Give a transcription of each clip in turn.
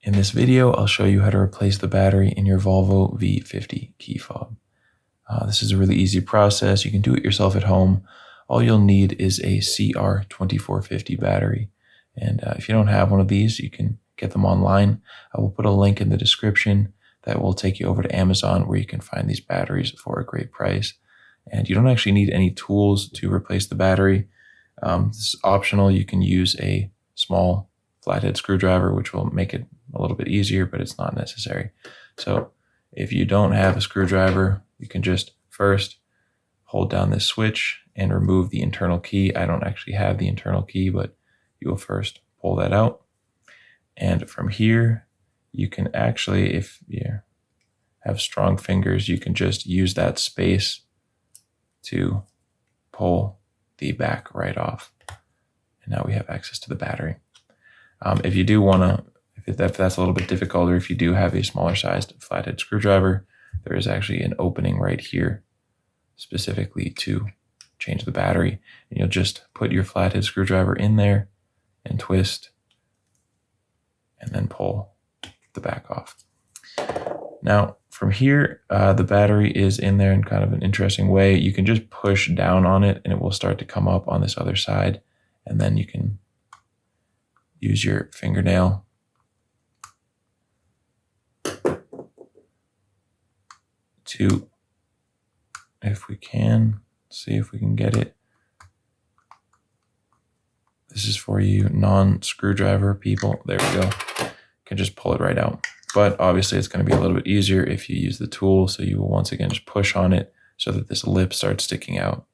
In this video, I'll show you how to replace the battery in your Volvo V50 key fob. This is a really easy process. You can do it yourself at home. All you'll need is a CR2450 battery. And if you don't have one of these, you can get them online. I will put a link in the description that will take you over to Amazon where you can find these batteries for a great price. And you don't actually need any tools to replace the battery. This is optional. You can use a small flathead screwdriver, which will make it a little bit easier, but it's not necessary. So if you don't have a screwdriver, you can just first hold down this switch and remove the internal key. I don't actually have the internal key, but you will first pull that out. And from here, you can actually, if you have strong fingers, you can just use that space to pull the back right off. And now we have access to the battery. If you do want to, if that's a little bit difficult, or if you do have a smaller sized flathead screwdriver, there is actually an opening right here specifically to change the battery. And you'll just put your flathead screwdriver in there and twist and then pull the back off. Now from here, the battery is in there in kind of an interesting way. You can just push down on it and it will start to come up on this other side. And then you can use your fingernail to, if we can, see if we can get it. This is for you non-screwdriver people. There we go. You can just pull it right out. But obviously it's going to be a little bit easier if you use the tool. So you will once again just push on it so that this lip starts sticking out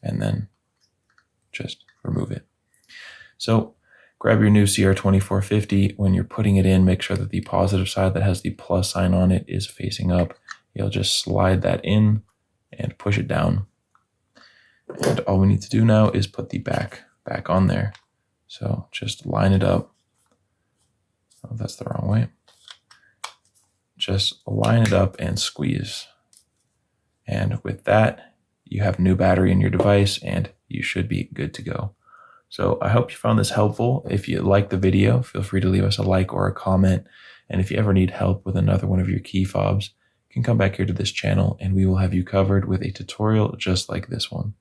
and then just remove it. So grab your new CR2450. When you're putting it in, make sure that the positive side that has the plus sign on it is facing up. You'll just slide that in and push it down. And all we need to do now is put the back on there. So just line it up. Oh, that's the wrong way. Just line it up and squeeze. And with that, you have a new battery in your device and you should be good to go. So I hope you found this helpful. If you liked the video, feel free to leave us a like or a comment. And if you ever need help with another one of your key fobs, you can come back here to this channel and we will have you covered with a tutorial just like this one.